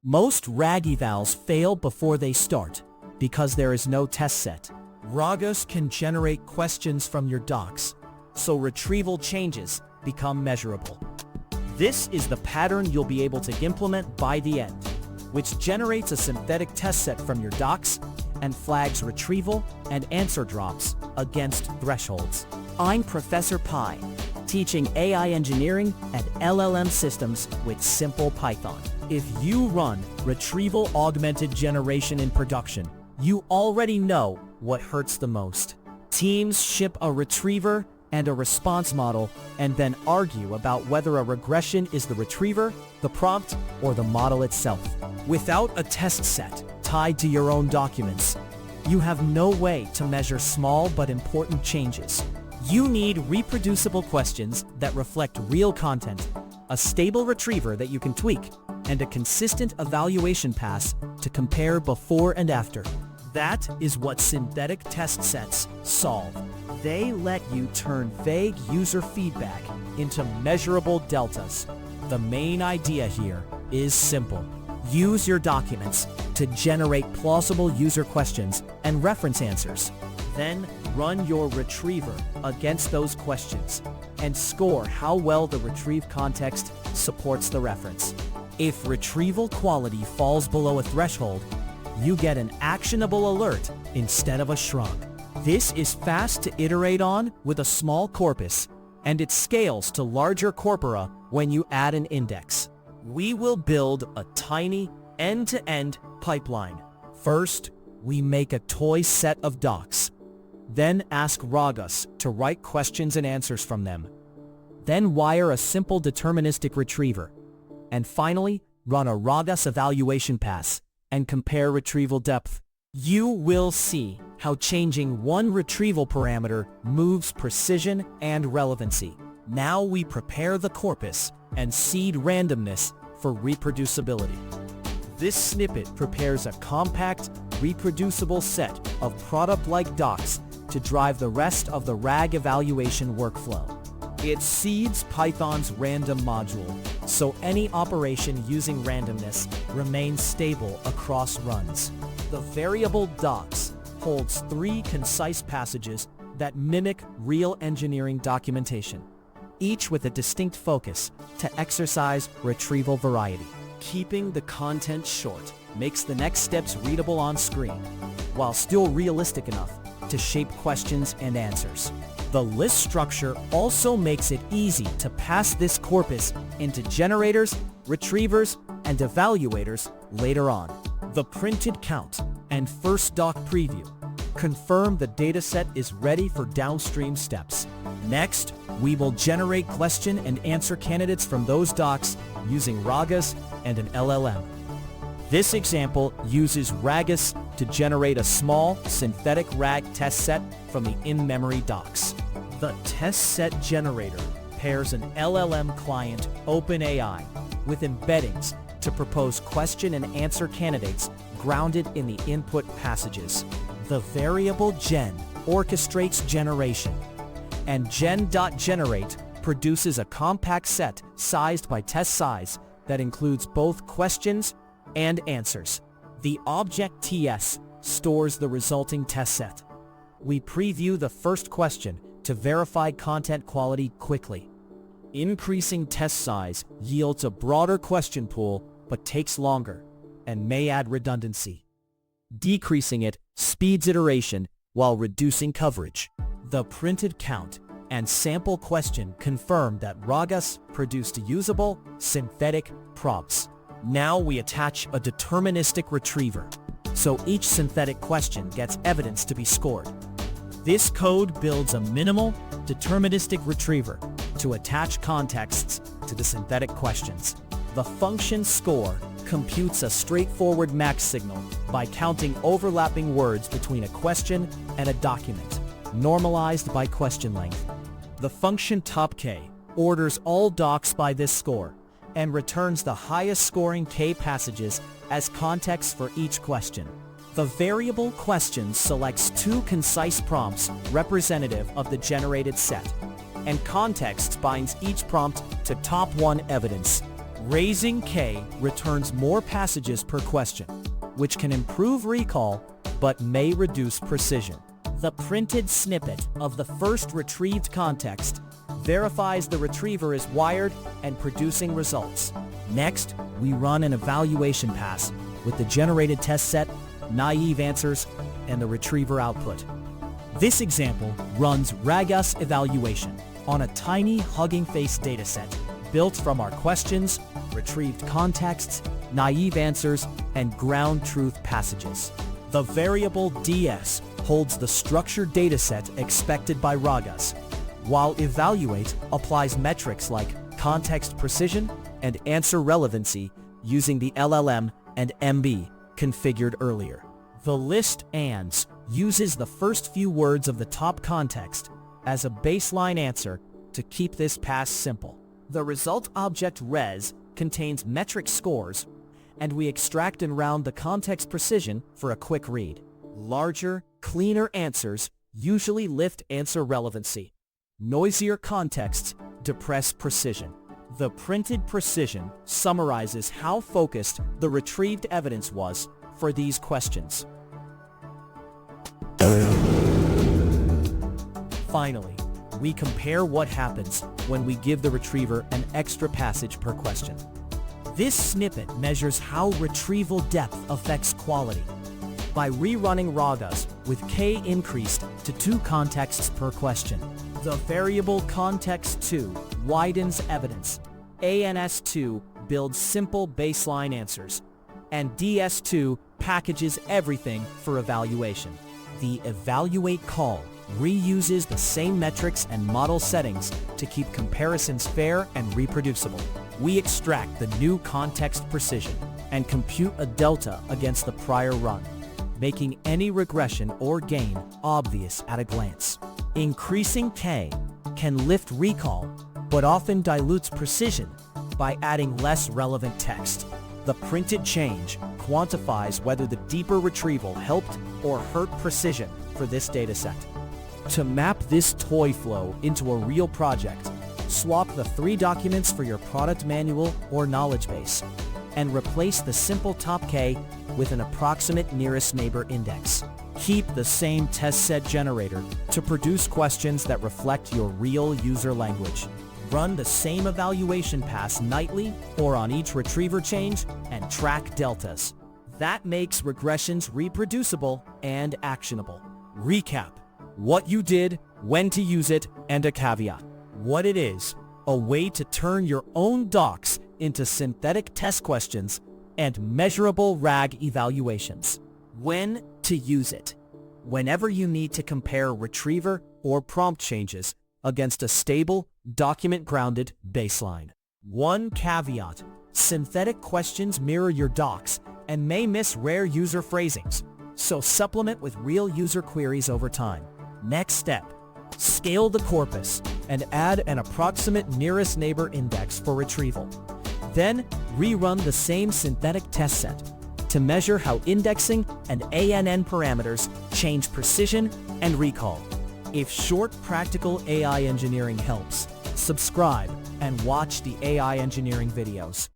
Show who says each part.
Speaker 1: Most RAG evals fail before they start because there is no test set. Ragas can generate questions from your docs, so retrieval changes become measurable. This is the pattern you'll be able to implement by the end, which generates a synthetic test set from your docs and flags retrieval and answer drops against thresholds. I'm Professor Pi, teaching AI engineering and LLM systems with simple Python. If you run retrieval augmented generation in production, you already know what hurts the most. Teams ship a retriever and a response model and then argue about whether a regression is the retriever, the prompt, or the model itself. Without a test set tied to your own documents, you have no way to measure small but important changes. You need reproducible questions that reflect real content, a stable retriever that you can tweak, and a consistent evaluation pass to compare before and after. That is what synthetic test sets solve. They let you turn vague user feedback into measurable deltas. The main idea here is simple. Use your documents to generate plausible user questions and reference answers. Then run your retriever against those questions and score how well the retrieved context supports the reference. If retrieval quality falls below a threshold, you get an actionable alert instead of a shrug. This is fast to iterate on with a small corpus, and it scales to larger corpora when you add an index. We will build a tiny end-to-end pipeline. First, we make a toy set of docs. Then ask Ragas to write questions and answers from them. Then wire a simple deterministic retriever. And finally, run a Ragas evaluation pass and compare retrieval depth. You will see how changing one retrieval parameter moves precision and relevancy. Now we prepare the corpus and seed randomness for reproducibility. This snippet prepares a compact, reproducible set of product-like docs to drive the rest of the RAG evaluation workflow. It seeds Python's random module, so any operation using randomness remains stable across runs. The variable docs holds 3 concise passages that mimic real engineering documentation, each with a distinct focus to exercise retrieval variety. Keeping the content short makes the next steps readable on screen, while still realistic enough to shape questions and answers. The list structure also makes it easy to pass this corpus into generators, retrievers, and evaluators later on. The printed count and first doc preview confirm the dataset is ready for downstream steps. Next, we will generate question and answer candidates from those docs using Ragas and an LLM. This example uses Ragas to generate a small synthetic RAG test set from the in-memory docs. The test set generator pairs an LLM client, OpenAI, with embeddings to propose question and answer candidates grounded in the input passages. The variable gen orchestrates generation, and gen.generate produces a compact set sized by test size that includes both questions and answers. The object TS stores the resulting test set. We preview the first question to verify content quality quickly. Increasing test size yields a broader question pool but takes longer and may add redundancy. Decreasing it speeds iteration while reducing coverage. The printed count and sample question confirm that Ragas produced usable, synthetic prompts. Now we attach a deterministic retriever, so each synthetic question gets evidence to be scored. This code builds a minimal, deterministic retriever to attach contexts to the synthetic questions. The function score computes a straightforward max signal by counting overlapping words between a question and a document, normalized by question length. The function topk orders all docs by this score and returns the highest scoring k passages as context for each question. The variable question selects 2 concise prompts representative of the generated set, and context binds each prompt to top 1 evidence. Raising K returns more passages per question, which can improve recall but may reduce precision. The printed snippet of the first retrieved context verifies the retriever is wired and producing results. Next, we run an evaluation pass with the generated test set, naive answers, and the retriever output. This example runs Ragas evaluation on a tiny Hugging Face dataset built from our questions, retrieved contexts, naive answers, and ground truth passages. The variable ds holds the structured dataset expected by Ragas, while evaluate applies metrics like context precision and answer relevancy using the LLM and MB configured earlier. The list ANDs uses the first few words of the top context as a baseline answer to keep this pass simple. The result object res contains metric scores, and we extract and round the context precision for a quick read. Larger, cleaner answers usually lift answer relevancy. Noisier contexts depress precision. The printed precision summarizes how focused the retrieved evidence was for these questions. Finally, we compare what happens when we give the retriever an extra passage per question. This snippet measures how retrieval depth affects quality. By rerunning Ragas with K increased to 2 contexts per question, the variable context2 widens evidence, ANS2 builds simple baseline answers, and DS2 packages everything for evaluation. The evaluate call reuses the same metrics and model settings to keep comparisons fair and reproducible. We extract the new context precision and compute a delta against the prior run, making any regression or gain obvious at a glance. Increasing K can lift recall, but often dilutes precision by adding less relevant text. The printed change quantifies whether the deeper retrieval helped or hurt precision for this dataset. To map this toy flow into a real project, swap the 3 documents for your product manual or knowledge base, and replace the simple top K with an approximate nearest neighbor index. Keep the same test set generator to produce questions that reflect your real user language. Run the same evaluation pass nightly or on each retriever change and track deltas. That makes regressions reproducible and actionable. Recap: what you did, when to use it, and a caveat. What it is: a way to turn your own docs into synthetic test questions and measurable RAG evaluations. When to use it: whenever you need to compare retriever or prompt changes against a stable, document-grounded baseline. One caveat: synthetic questions mirror your docs and may miss rare user phrasings, so supplement with real user queries over time. Next step: scale the corpus and add an approximate nearest neighbor index for retrieval. Then rerun the same synthetic test set to measure how indexing and ANN parameters change precision and recall. If short practical AI engineering helps, subscribe and watch the AI engineering videos.